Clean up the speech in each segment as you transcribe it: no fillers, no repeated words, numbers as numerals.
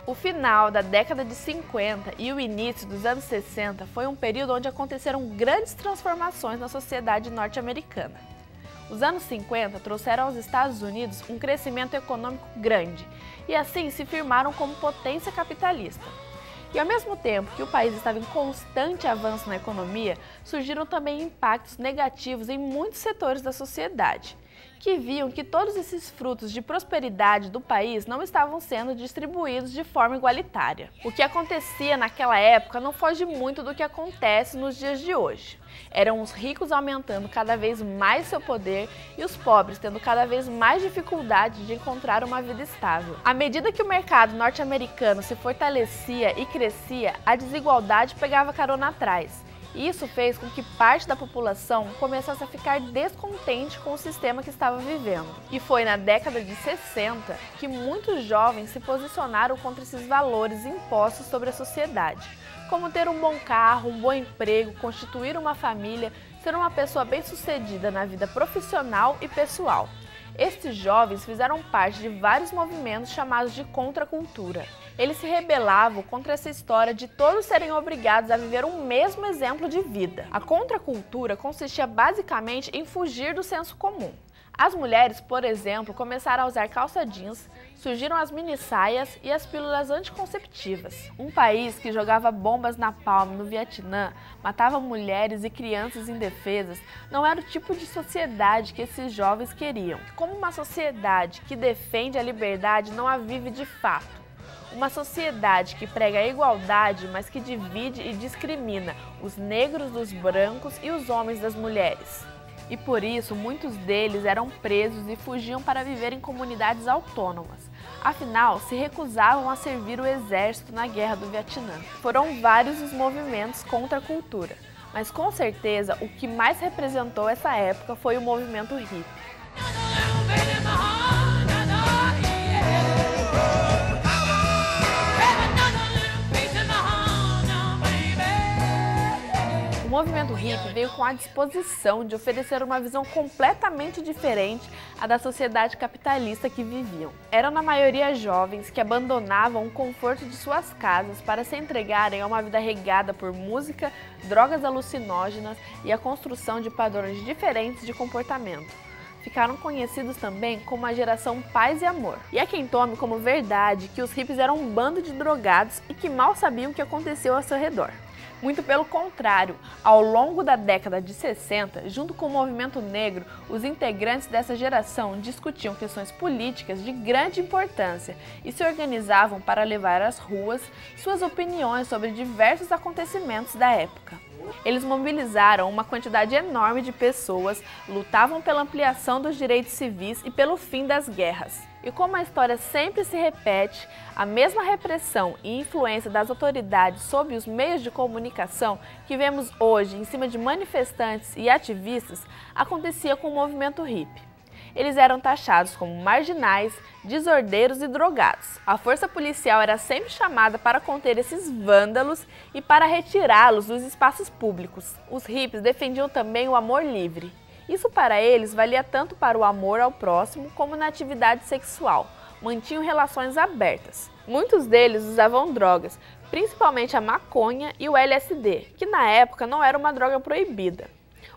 O final da década de 50 e o início dos anos 60 foi um período onde aconteceram grandes transformações na sociedade norte-americana. Os anos 50 trouxeram aos Estados Unidos um crescimento econômico grande e assim se firmaram como potência capitalista. E ao mesmo tempo que o país estava em constante avanço na economia, surgiram também impactos negativos em muitos setores da sociedade, que viam que todos esses frutos de prosperidade do país não estavam sendo distribuídos de forma igualitária. O que acontecia naquela época não foge muito do que acontece nos dias de hoje. Eram os ricos aumentando cada vez mais seu poder e os pobres tendo cada vez mais dificuldade de encontrar uma vida estável. À medida que o mercado norte-americano se fortalecia e crescia, a desigualdade pegava carona atrás. Isso fez com que parte da população começasse a ficar descontente com o sistema que estava vivendo. E foi na década de 60 que muitos jovens se posicionaram contra esses valores impostos sobre a sociedade, como ter um bom carro, um bom emprego, constituir uma família, ser uma pessoa bem-sucedida na vida profissional e pessoal. Estes jovens fizeram parte de vários movimentos chamados de contracultura. Eles se rebelavam contra essa história de todos serem obrigados a viver o mesmo exemplo de vida. A contracultura consistia basicamente em fugir do senso comum. As mulheres, por exemplo, começaram a usar calça jeans, surgiram as mini-saias e as pílulas anticonceptivas. Um país que jogava bombas napalm no Vietnã, matava mulheres e crianças indefesas, não era o tipo de sociedade que esses jovens queriam. Como uma sociedade que defende a liberdade não a vive de fato. Uma sociedade que prega a igualdade, mas que divide e discrimina os negros dos brancos e os homens das mulheres. E por isso, muitos deles eram presos e fugiam para viver em comunidades autônomas. Afinal, se recusavam a servir o exército na Guerra do Vietnã. Foram vários os movimentos contra a cultura, mas com certeza o que mais representou essa época foi o movimento hippie. O movimento hippie veio com a disposição de oferecer uma visão completamente diferente à da sociedade capitalista que viviam. Eram na maioria jovens que abandonavam o conforto de suas casas para se entregarem a uma vida regada por música, drogas alucinógenas e a construção de padrões diferentes de comportamento. Ficaram conhecidos também como a geração paz e amor. E há quem tome como verdade que os hippies eram um bando de drogados e que mal sabiam o que aconteceu ao seu redor. Muito pelo contrário, ao longo da década de 60, junto com o movimento negro, os integrantes dessa geração discutiam questões políticas de grande importância e se organizavam para levar às ruas suas opiniões sobre diversos acontecimentos da época. Eles mobilizaram uma quantidade enorme de pessoas, lutavam pela ampliação dos direitos civis e pelo fim das guerras. E como a história sempre se repete, a mesma repressão e influência das autoridades sobre os meios de comunicação que vemos hoje em cima de manifestantes e ativistas acontecia com o movimento hippie. Eles eram taxados como marginais, desordeiros e drogados. A força policial era sempre chamada para conter esses vândalos e para retirá-los dos espaços públicos. Os hippies defendiam também o amor livre. Isso para eles valia tanto para o amor ao próximo como na atividade sexual. Mantinham relações abertas. Muitos deles usavam drogas, principalmente a maconha e o LSD, que na época não era uma droga proibida,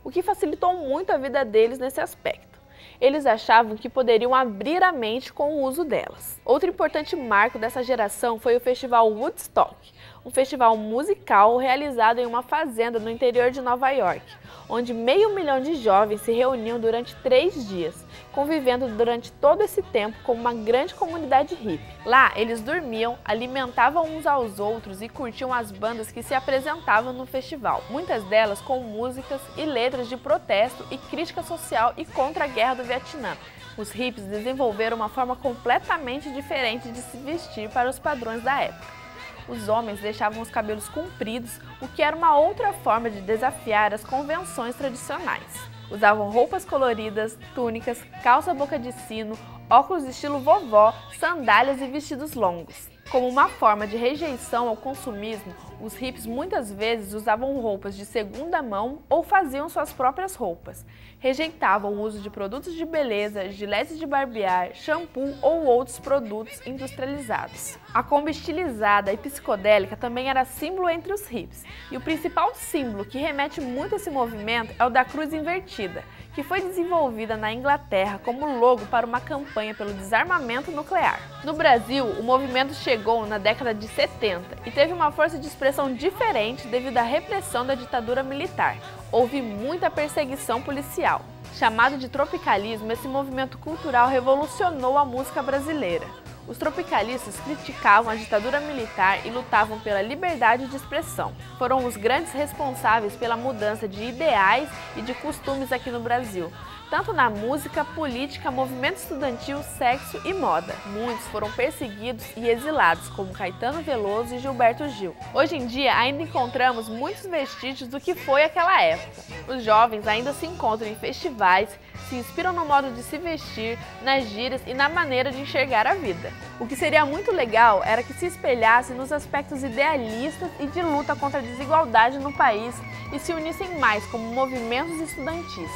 o que facilitou muito a vida deles nesse aspecto. Eles achavam que poderiam abrir a mente com o uso delas. Outro importante marco dessa geração foi o Festival Woodstock, um festival musical realizado em uma fazenda no interior de Nova York, onde 500 mil de jovens se reuniam durante 3 dias, convivendo durante todo esse tempo como uma grande comunidade hippie. Lá, eles dormiam, alimentavam uns aos outros e curtiam as bandas que se apresentavam no festival, muitas delas com músicas e letras de protesto e crítica social e contra a Guerra do Vietnã. Os hippies desenvolveram uma forma completamente diferente de se vestir para os padrões da época. Os homens deixavam os cabelos compridos, o que era uma outra forma de desafiar as convenções tradicionais. Usavam roupas coloridas, túnicas, calça boca de sino, óculos estilo vovó, sandálias e vestidos longos. Como uma forma de rejeição ao consumismo, os hippies muitas vezes usavam roupas de segunda mão ou faziam suas próprias roupas. Rejeitavam o uso de produtos de beleza, giletes de barbear, shampoo ou outros produtos industrializados. A Kombi estilizada e psicodélica também era símbolo entre os hippies. E o principal símbolo que remete muito a esse movimento é o da cruz invertida, que foi desenvolvida na Inglaterra como logo para uma campanha pelo desarmamento nuclear. No Brasil, o movimento chegou na década de 70 e teve uma força de expressão diferente devido à repressão da ditadura militar. Houve muita perseguição policial. Chamado de tropicalismo, esse movimento cultural revolucionou a música brasileira. Os tropicalistas criticavam a ditadura militar e lutavam pela liberdade de expressão. Foram os grandes responsáveis pela mudança de ideais e de costumes aqui no Brasil, tanto na música, política, movimento estudantil, sexo e moda. Muitos foram perseguidos e exilados, como Caetano Veloso e Gilberto Gil. Hoje em dia, ainda encontramos muitos vestígios do que foi aquela época. Os jovens ainda se encontram em festivais, se inspiram no modo de se vestir, nas gírias e na maneira de enxergar a vida. O que seria muito legal era que se espelhasse nos aspectos idealistas e de luta contra a desigualdade no país e se unissem mais como movimentos estudantis.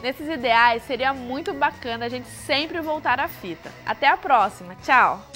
Nesses ideais, seria muito bacana a gente sempre voltar à fita. Até a próxima, tchau!